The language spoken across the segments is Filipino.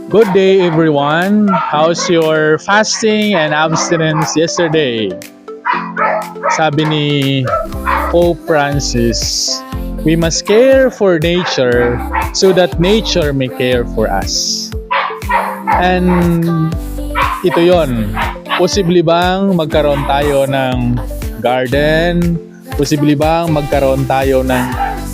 Good day, everyone. How's your fasting and abstinence yesterday? Sabi ni Pope Francis, we must care for nature so that nature may care for us. And ito yon. Posible bang magkaroon tayo ng garden? Posible bang magkaroon tayo ng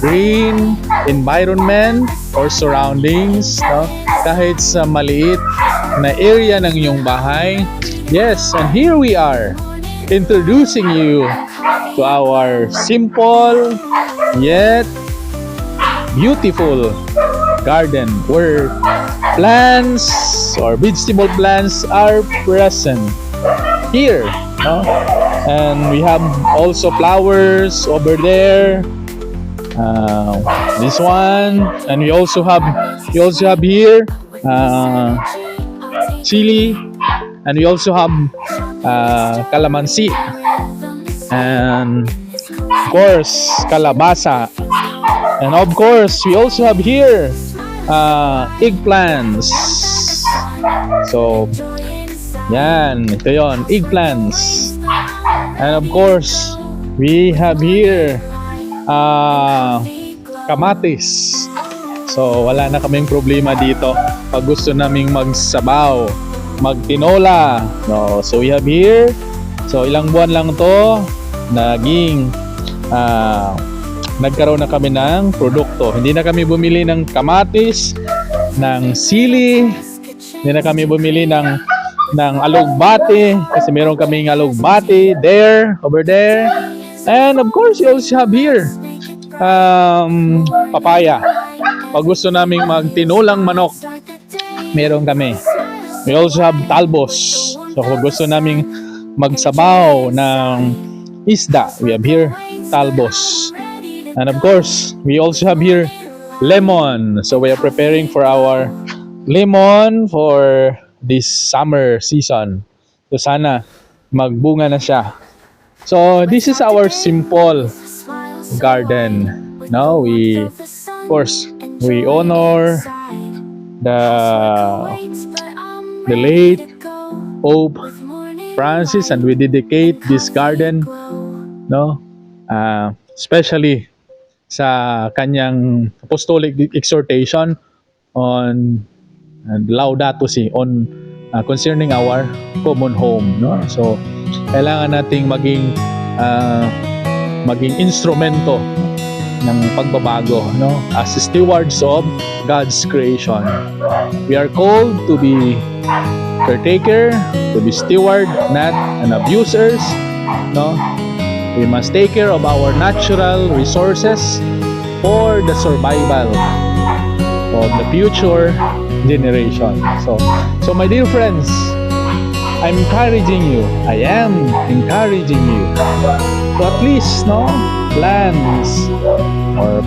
green environment or surroundings, no? Kahit sa maliit na area ng iyong bahay. Yes, and here we are introducing you to our simple yet beautiful garden where plants or vegetable plants are present here, no? And we have also flowers over there. This one, and we also have here chili, and we also have calamansi, and of course kalabasa, and of course we also have here eggplants. So yan, ito yon, eggplants. And of course we have here kamatis. So wala na kaming problema dito pag gusto naming magsabaw, magtinola, no? So we have here, so ilang buwan lang to nagkaroon na kami ng produkto. Hindi na kami bumili ng kamatis, ng sili, hindi na kami bumili ng alugbati kasi meron kaming alugbati over there. And of course you also have here papaya. Pag gusto naming magtinulang manok, meron kami. We also have talbos. So kung gusto naming magsabaw ng isda, we have here talbos. And of course, we also have here lemon. So we are preparing for our lemon for this summer season. So sana magbunga na siya. So this is our simple garden. Now of course, we honor the late Pope Francis, and we dedicate this garden, no, especially sa kanyang apostolic exhortation on Laudato Si, on concerning our common home, no? So kailangan nating maging instrumento ng pagbabago, no? As stewards of God's creation. We are called to be caretaker, to be steward, not an abusers, no? We must take care of our natural resources for the survival of the future generation. So my dear friends, I am encouraging you to at least, no,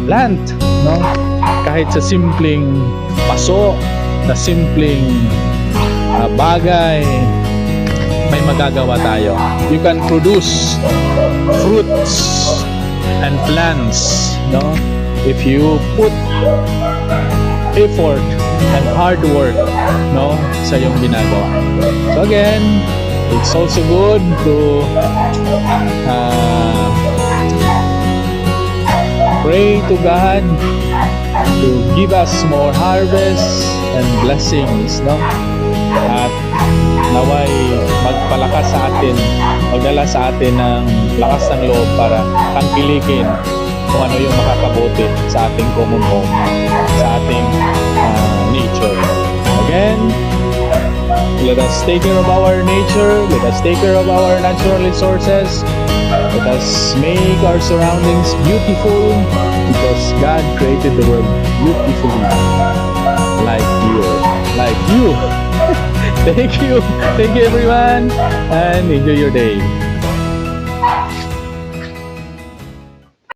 plant, no, kahit sa simpleng paso, na simpleng bagay, may magagawa tayo. You can produce fruits and plants, no, if you put effort and hard work, no, sa iyong ginagawa. So again, it's also good to pray to God to give us more harvest and blessings, no? At naway magpalakas sa atin, magdala sa atin ng lakas ng loob para tangkilikin kung ano yung makakabuti sa ating common home, sa ating nature. Again, let us take care of our nature, let us take care of our natural resources, let us make our surroundings beautiful because God created the world beautifully, like you. Thank you everyone, and enjoy your day.